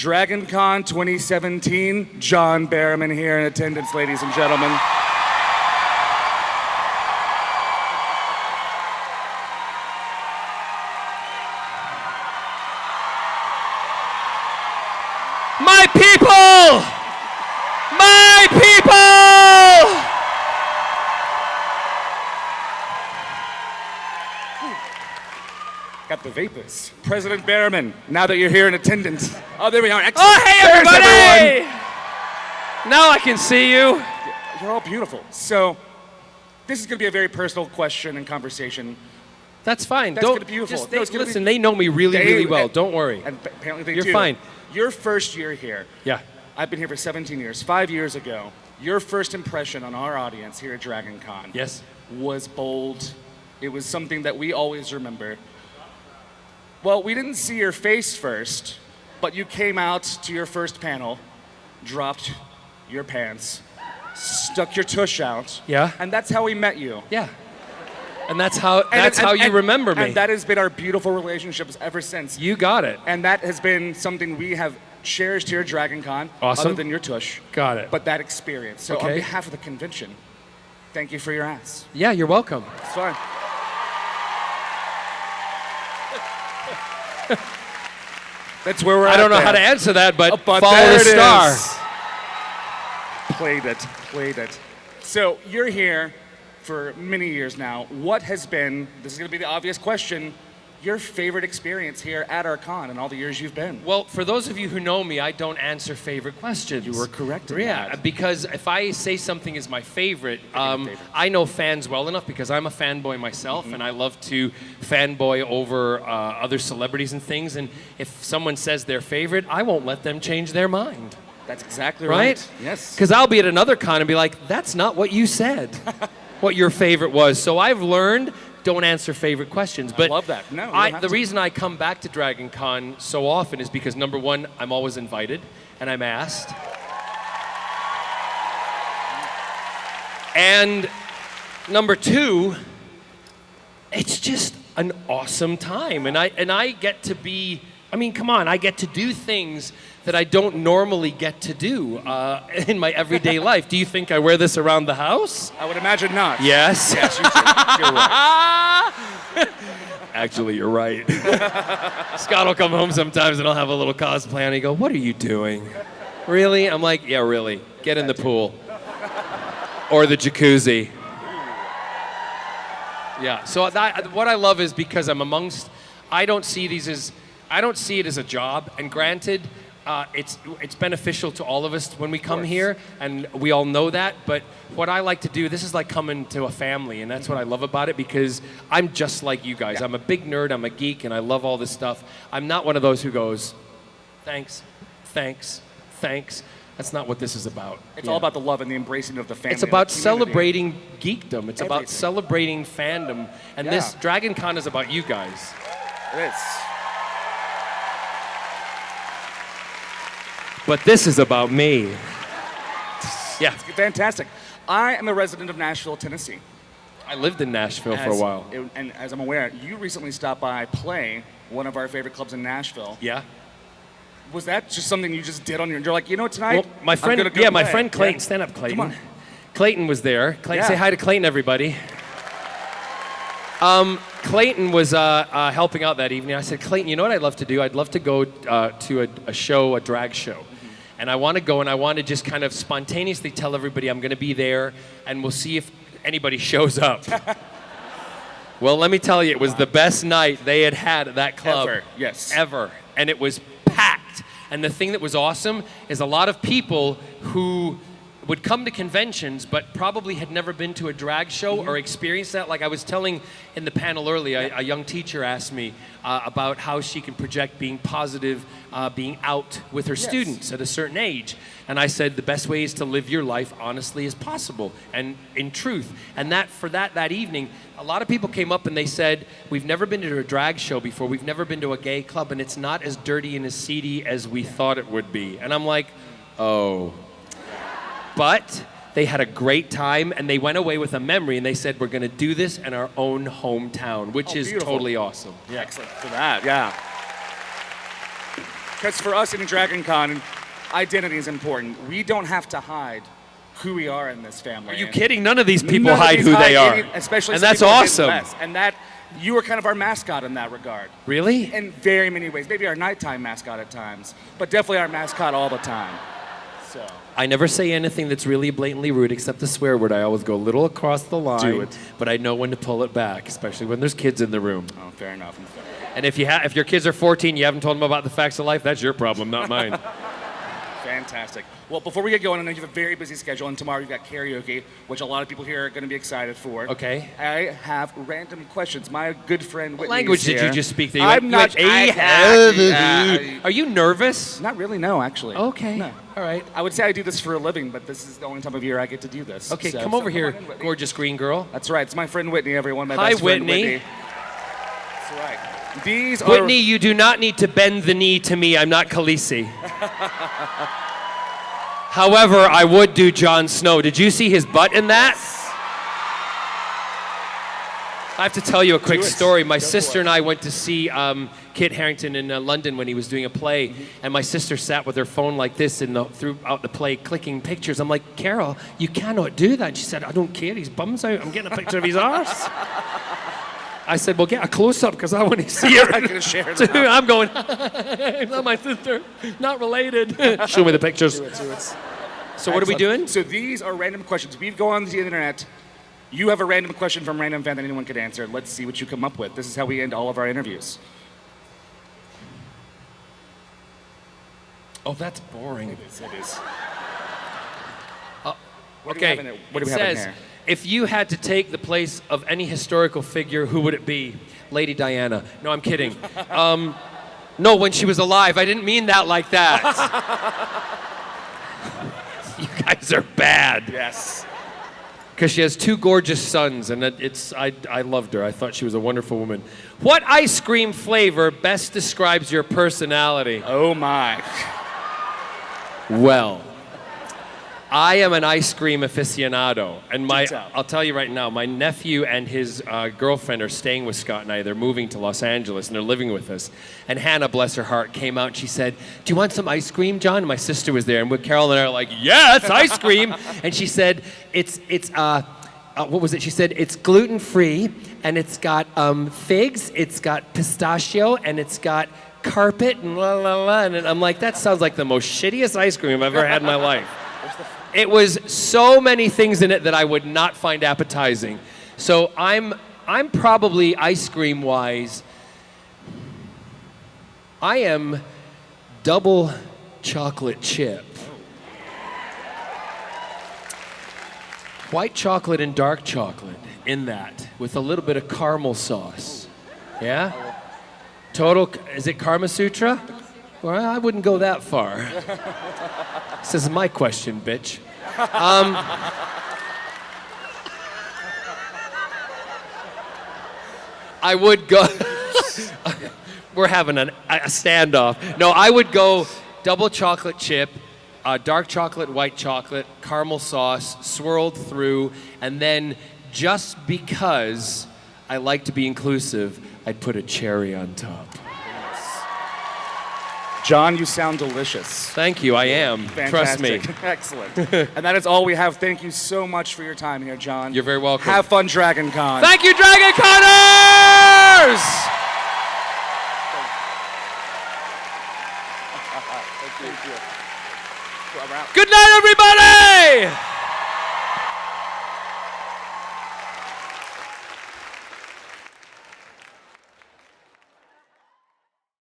Dragon Con 2017, John Barrowman here in attendance, ladies and gentlemen. My people! My people! Got the vapors. President Barrowman, now that you're here in attendance. Oh, there we are. Excellent. Oh, hey, There's everybody! everyone. Now I can see you. You're all beautiful. So, this is going to be a very personal question and conversation. That's fine. That's Don't gonna be beautiful. just No, it's gonna listen. be- They know me really, really well. and- Don't worry. And apparently they You're do. fine. Your first year here. Yeah. I've been here for 17 years. 5 years ago, your first impression on our audience here at Dragon Con Yes. was bold. It was something that we always remember. Well, we didn't see your face first, but you came out to your first panel, dropped your pants, stuck your tush out. Yeah. And that's how we met you. Yeah. And that's how you remember me. And that has been our beautiful relationships ever since. You got it. And that has been something we have cherished here at Dragon Con, Awesome. other than your tush. Got it. But that experience. So on Okay. behalf of the convention, thank you for your ass. Yeah, you're welcome. It's fine. That's where we're at. I don't know there. how to answer that, but follow there the it star. is. Played it, played it. So you're here for many years now. What has been, this is going to be the obvious question, your favorite experience here at our con in all the years you've been? Well, for those of you who know me, I don't answer favorite questions. You were correct in Yeah, that. because if I say something is my favorite, favorite. I know fans well enough because I'm a fanboy myself, and I love to fanboy over other celebrities and things. And if someone says their favorite, I won't let them change their mind. That's exactly Right? right. Yes. Because I'll be at another con and be like, that's not what you said, what your favorite was. So I've learned, don't answer favorite questions. But love that. No, you don't have the to. reason I come back to Dragon Con so often is because, number one, I'm always invited and I'm asked. And number two, it's just an awesome time. And I get to be, I mean, come on, I get to do things that I don't normally get to do in my everyday life. Do you think I wear this around the house? I would imagine not. Yes. Yes, you should. You're right. Actually, you're right. Scott will come home sometimes and I'll have a little cosplay and he'll go, what are you doing? Really? I'm like, yeah, really. Get in the pool. Or the jacuzzi. Yeah, so what I love is because I'm amongst, I don't see it as a job, and granted, it's beneficial to all of us when we come here, and we all know that, but what I like to do, this is like coming to a family, and that's what I love about it, because I'm just like you guys. Yeah. I'm a big nerd, I'm a geek, and I love all this stuff. I'm not one of those who goes, thanks, thanks, thanks. That's not what this is about. It's all about the love and the embracing of the family. It's and about the community. celebrating geekdom. It's about Everything. celebrating fandom. And Yeah. this Dragon Con is about you guys. It is. But this is about me. Yeah. It's fantastic. I am a resident of Nashville, Tennessee. I lived in Nashville for a while. And as I'm aware, you recently stopped by Play, one of our favorite clubs in Nashville. Yeah. Was that just something you just did on your own? You're like, you know what, tonight? Well, my friend, I'm gonna go my play. friend Clayton, Yeah. stand up, Clayton. Come on. Clayton was there. Clayton, Yeah. say hi to Clayton, everybody. Clayton was helping out that evening. I said, Clayton, you know what I'd love to do? I'd love to go to a show, a drag show. And I want to go and I want to just kind of spontaneously tell everybody I'm going to be there and we'll see if anybody shows up. Well, let me tell you, it was the best night they had at that club. Ever, yes. Ever. And it was packed. And the thing that was awesome is a lot of people who would come to conventions but probably had never been to a drag show or experienced that. Like I was telling in the panel earlier, a young teacher asked me about how she can project being positive, being out with her students at a certain age. And I said the best way is to live your life honestly as possible and in truth. And that evening, a lot of people came up and they said, we've never been to a drag show before, we've never been to a gay club, and it's not as dirty and as seedy as we thought it would be. And I'm like, oh. But they had a great time and they went away with a memory and they said, we're going to do this in our own hometown, which is beautiful. totally awesome. Yeah. Excellent for that, yeah. Because for us in Dragon Con, identity is important. We don't have to hide who we are in this family. Are you kidding? None of these people None of hide these who they are. Especially and some that's people that did awesome. less. And that you were kind of our mascot in that regard. Really? In very many ways. Maybe our nighttime mascot at times, but definitely our mascot all the time. So I never say anything that's really blatantly rude except the swear word. I always go a little across the line. Do it. But I know when to pull it back, especially when there's kids in the room. oh, fair enough. And if your kids are 14, you haven't told them about the facts of life, that's your problem, not mine. Fantastic. Well, before we get going, I know you have a very busy schedule, and tomorrow you've got karaoke, which a lot of people here are going to be excited for. Okay. I have random questions. My good friend Whitney What language is did here. you just speak? That you I'm not. Are you nervous? Not really, no, actually. Okay. No. All right. I would say I do this for a living, but this is the only time of year I get to do this. Okay, So- come so over here, on in, Whitney. gorgeous green girl. That's right. It's my friend Whitney, everyone. My Hi, best friend Whitney. That's right. These are... Whitney, you do not need to bend the knee to me. I'm not Khaleesi. However, I would do Jon Snow. Did you see his butt in that? I have to tell you a quick Do it. story. My Go sister for it. and I went to see Kit Harington in London when he was doing a play, and my sister sat with her phone like this throughout the play, clicking pictures. I'm like, Carol, you cannot do that. And she said, I don't care. His bum's out. I'm getting a picture of his arse. I said, well, get a close-up because I want to see it. I'm going to share So it. I'm going, not my sister, not related. Show me the pictures. So what are we doing? So these are random questions. We go on the internet. You have a random question from random fan that anyone could answer. Let's see what you come up with. This is how we end all of our interviews. Oh, that's boring. It is. Okay, What do we have in it? What do we have in says, here? if you had to take the place of any historical figure, who would it be? Lady Diana. No, I'm kidding. No, when she was alive. I didn't mean that like that. You guys are bad. Yes. Because she has two gorgeous sons, and I loved her. I thought she was a wonderful woman. What ice cream flavor best describes your personality? Oh my. Well, I am an ice cream aficionado, and I'll tell you right now, my nephew and his girlfriend are staying with Scott and I. They're moving to Los Angeles, and they're living with us. And Hannah, bless her heart, came out and she said, do you want some ice cream, John? And my sister was there, and Carol and I are like, yes, ice cream. And she said, what was it? She said, it's gluten-free, and it's got figs, it's got pistachio, and it's got carpet, and la la la. And I'm like, that sounds like the most shittiest ice cream I've ever had in my life. It was so many things in it that I would not find appetizing. So I'm probably ice cream wise, I am double chocolate chip. White chocolate and dark chocolate in that with a little bit of caramel sauce. Yeah? Total, is it Karma Sutra? Well, I wouldn't go that far. This is my question, bitch. I would go. We're having a standoff. No, I would go double chocolate chip, dark chocolate, white chocolate, caramel sauce, swirled through, and then just because I like to be inclusive, I'd put a cherry on top. John, you sound delicious. Thank you, I am. Trust me. Fantastic. Excellent. And that is all we have. Thank you so much for your time here, John. You're very welcome. Have fun, Dragon Con. Thank you, Dragon Connors! Thank you. Good night, everybody!